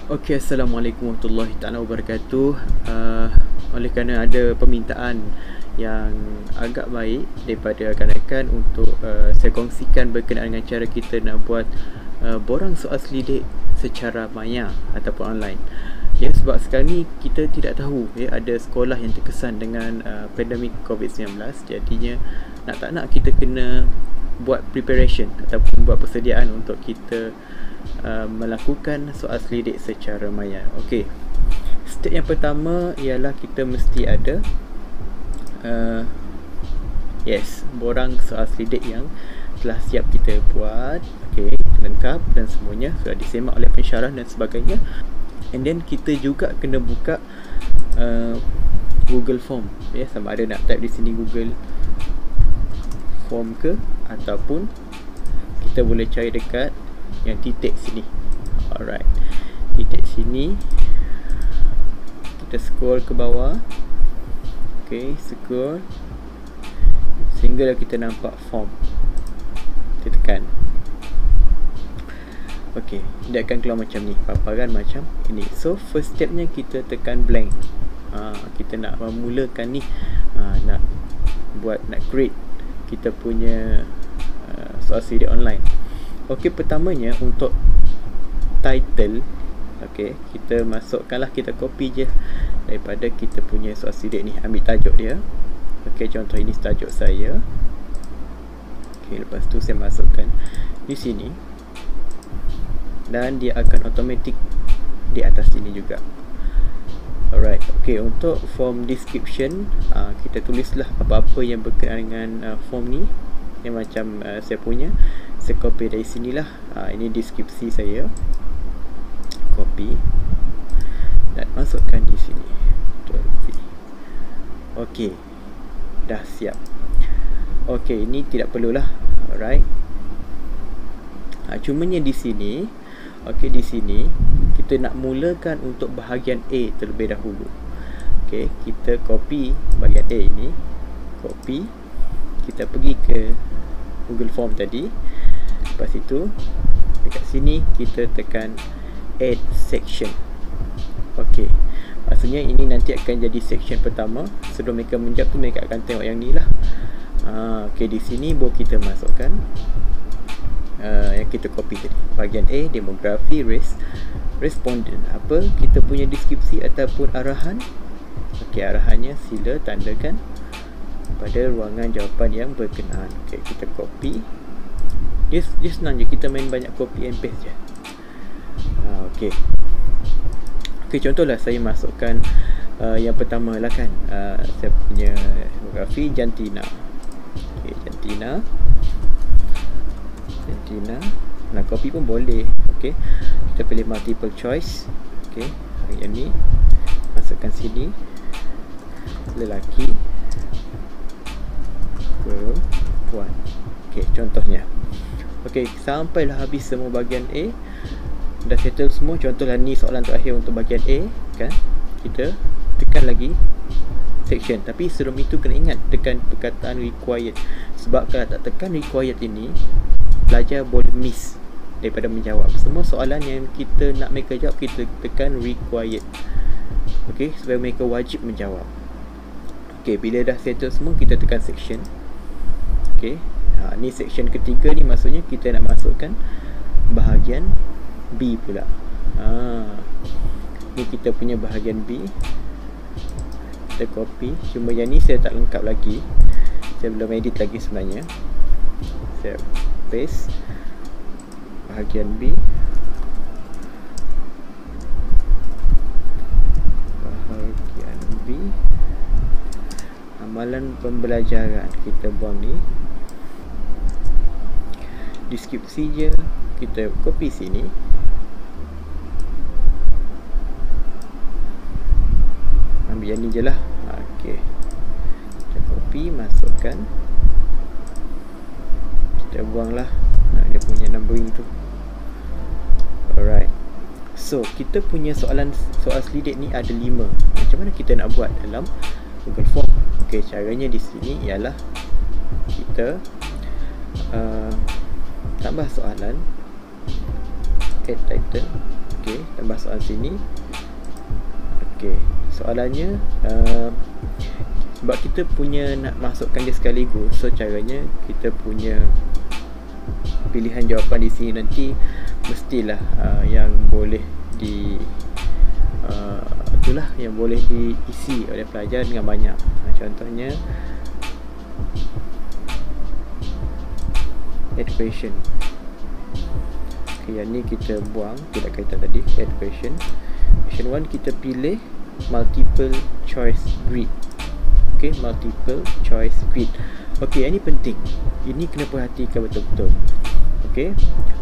Okey, Assalamualaikum warahmatullahi taala wabarakatuh. Oleh kerana ada permintaan yang agak baik daripada rakan-rakan untuk saya kongsikan berkenaan dengan cara kita nak buat borang soal selidik secara maya ataupun online. Ya, sebab sekarang ni kita tidak tahu ya, ada sekolah yang terkesan dengan pandemik COVID-19. Jadinya nak tak nak kita kena buat preparation ataupun buat persediaan untuk kita melakukan soal selidik secara maya. Okey. Step yang pertama ialah kita mesti ada borang soal selidik yang telah siap kita buat. Okey, lengkap dan semuanya sudah disemak oleh pensyarah dan sebagainya. And then kita juga kena buka Google Form ya, sama ada nak type di sini Google Form ke ataupun kita boleh cari dekat yang titik sini. Alright, titik sini kita scroll ke bawah. Okay, scroll sehingga kita nampak form. Kita tekan. Okay, dia akan keluar macam ni, paparan macam ini. So first stepnya kita tekan blank. Kita nak memulakan ni, nak create kita punya soal selidik online. Okey, pertamanya untuk title, okey, kita masukkanlah, kita copy je daripada kita punya soal selidik ni, ambil tajuk dia. Okey, contoh ini tajuk saya. Okey, lepas tu saya masukkan di sini dan dia akan automatic di atas sini juga. Alright, okey, untuk form description, kita tulislah apa-apa yang berkenaan dengan form ni. Yang macam saya punya, saya copy dari sinilah. Ini deskripsi saya, copy dan masukkan di sini. Okey, dah siap. Okey, ini tidak perlulah. Alright. Cumanya di sini, okey, di sini kita nak mulakan untuk bahagian A terlebih dahulu. Okey, kita copy bahagian A ini, copy, kita pergi ke Google Form tadi. Lepas itu dekat sini kita tekan add section. Okey, maksudnya ini nanti akan jadi section pertama. Sebelum mereka menjawab tu, mereka akan tengok yang ni lah. Okey, di sini baru kita masukkan yang kita copy tadi. Bahagian A, demografi, race, respondent. Apa kita punya deskripsi ataupun arahan. Okey, arahannya sila tandakan pada ruangan jawapan yang berkenaan. Okey, kita copy. Dia senang je, kita main banyak copy and paste je. Okey. Okey, contohlah saya masukkan yang pertama lah kan, saya punya demografi Jantina. Okey, Jantina. Nak copy pun boleh. Okey, kita pilih multiple choice. Okey, yang ni masukkan sini. Lelaki, perempuan. Okey, contohnya. Okey, sampailah habis semua bahagian A. Dah settle semua. Contohlah ni soalan terakhir untuk bahagian A kan. Kita tekan lagi section. Tapi sebelum itu kena ingat tekan perkataan required. Sebab kalau tak tekan required ini, pelajar boleh miss daripada menjawab. Semua soalan yang kita nak mereka jawab, kita tekan required. Okey, supaya mereka wajib menjawab. Okey, bila dah settle semua, kita tekan section. Okey, ni section ketiga ni, maksudnya kita nak masukkan bahagian B pula. Ni kita punya bahagian B. Kita copy. Cuma yang ni saya tak lengkap lagi, saya belum edit lagi sebenarnya. Saya paste bahagian B. Bahagian B, amalan pembelajaran, kita buang ni. Deskripsi je kita copy sini. Ambil yang ni je lah. Okey, kita copy, masukkan, kita buang lah dia punya numbering tu. Alright, so kita punya soal selidik ni ada 5. Macam mana kita nak buat dalam Google Form? Okey, caranya di sini ialah kita tambah soalan, add title. Okey, tambah soalan sini. Okey, soalannya sebab kita punya nak masukkan dia sekaligus, so caranya kita punya pilihan jawapan di sini nanti mestilah yang boleh itulah yang boleh diisi oleh pelajar dengan banyak. Contohnya add question. Okay, yang ni kita buang, tidak kaitan tadi. Add question. Question 1 kita pilih multiple choice grid. Okay, multiple choice grid. Okay, yang ni penting. Ini kena perhatikan betul-betul. Okay,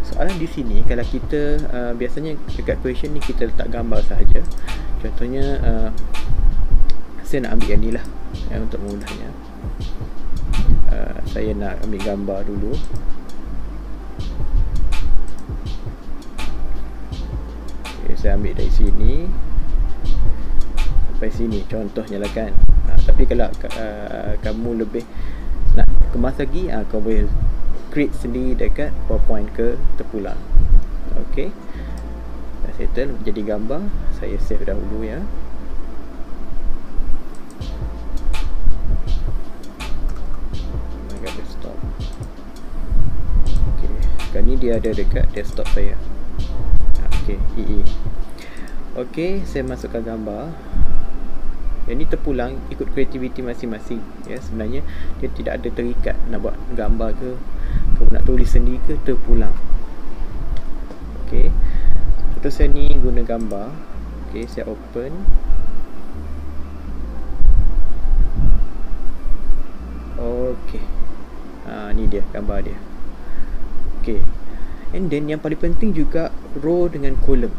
soalan di sini kalau kita biasanya dekat question ni kita letak gambar sahaja. Contohnya saya nak ambil yang ni lah untuk memudahnya. Saya nak ambil gambar dulu. Okay, saya ambil dari sini sampai sini contohnya lah kan. Tapi kalau kamu lebih nak kemas lagi, kau boleh create sendiri dekat PowerPoint ke terpulang. Ok, dah settle jadi gambar. Saya save dahulu ya. Desktop. Ok, sekarang ni dia ada dekat desktop saya. Ok, EE. Ok, saya masukkan gambar. Yang ni terpulang ikut kreativiti masing-masing ya. Sebenarnya dia tidak ada terikat nak buat gambar ke, kalau nak tulis sendiri ke, terpulang. Ok, contoh saya ni guna gambar. Ok, saya open. Ok, ni dia gambar dia. Ok, and then yang paling penting juga row dengan kolom.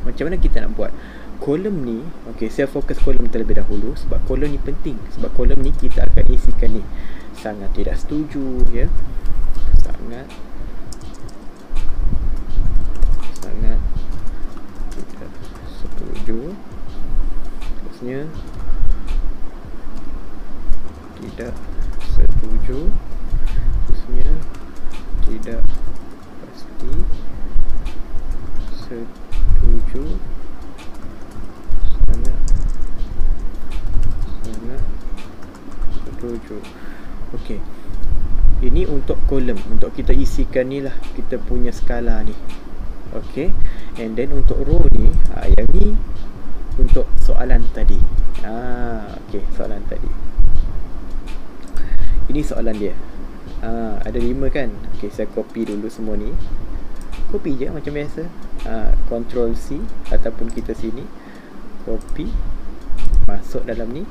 Macam mana kita nak buat kolom ni? Ok, saya fokus kolom terlebih dahulu sebab kolom ni penting. Sebab kolom ni kita akan isikan ni sangat tidak setuju ya, sangat tidak setuju, terusnya tidak setuju, terusnya tidak pasti setuju, sangat setuju. Ok, ini untuk kolom, untuk kita isikan ni lah kita punya skala ni. Ok, and then untuk row ni, yang ni untuk soalan tadi. Ok, soalan tadi. Ini soalan dia. Ada 5 kan. Ok, saya copy dulu semua ni. Copy je macam biasa. Ctrl C ataupun kita sini copy, masuk dalam ni.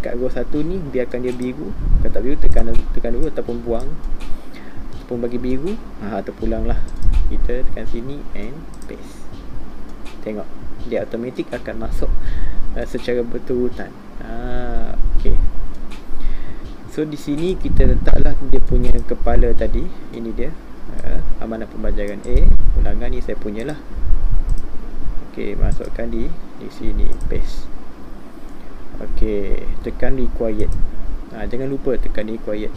Kat row 1 ni biarkan dia biru. Kalau tak biru tekan dulu ataupun buang, ataupun bagi biru, terpulang lah. Kita tekan sini and paste. Tengok dia automatik akan masuk secara berturutan. Ok, so di sini kita letaklah dia punya kepala tadi. Ini dia amanah pembelajaran A. Ulangan ni saya punya lah. Ok, masukkan di sini, paste. Ok, tekan required. Jangan lupa tekan required.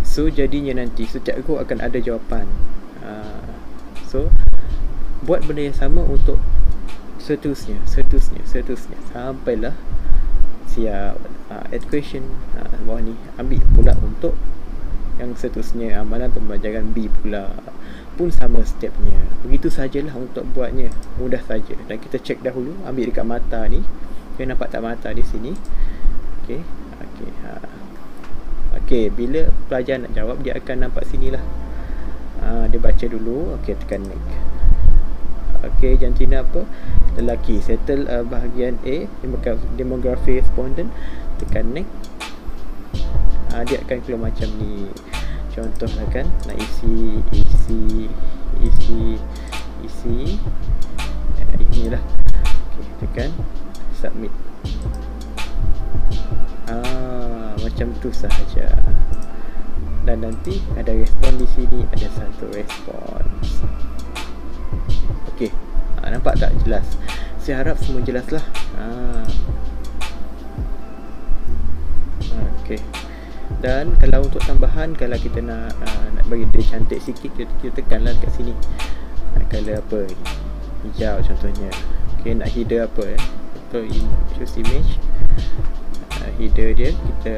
So jadinya nanti setiap row akan ada jawapan. So buat benda yang sama untuk seterusnya sampailah siap. Add question bawah ni. Ambil pula untuk yang seterusnya, amalan pembelajaran B pula pun sama stepnya. Begitu sajalah untuk buatnya, mudah saja. Dan kita cek dahulu, ambil dekat mata ni. Kita nampak tak mata di sini? Okey. Okey, bila pelajar nak jawab dia akan nampak sinilah. Dia baca dulu. Okey, tekan next. Okey, jantina apa? Lelaki. Settle bahagian A, demografi respondent. Tekan next. Dia akan keluar macam ni. Contohlah kan, nak isi inilah. Okey, tekan submit. Macam tu sahaja. Dan nanti ada respon di sini, ada satu respons. Okey, nampak tak jelas? Saya harap semua jelas lah. Okey. Dan kalau untuk tambahan, kalau kita nak bagi dia cantik sikit, kita tekanlah dekat sini. color apa ni, hijau contohnya. Ok, nak header apa untuk choose image, header dia kita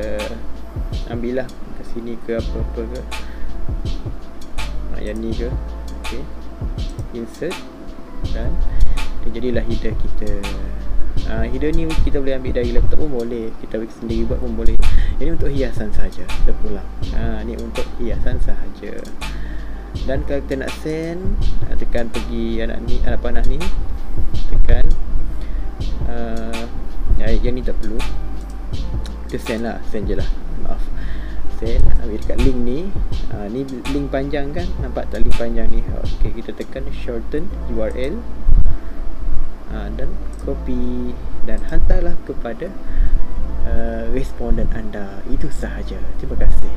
ambil lah ke sini ke apa-apa ke, yang ni ke. Ok, insert dan dia jadilah header kita. Header ni kita boleh ambil dari laptop pun boleh, kita sendiri buat pun boleh. Ini untuk hiasan saja. Kita pulang. Ni untuk hiasan sahaja. Dan kalau kita nak send, tekan pergi anak panah ni, tekan yang ni tak perlu, kita send lah, send je lah, maaf, send. Ambil dekat link ni, ni link panjang kan, nampak tak link panjang ni? Ok, kita tekan shorten URL, dan copy dan hantarlah kepada responden anda. Itu sahaja. Terima kasih.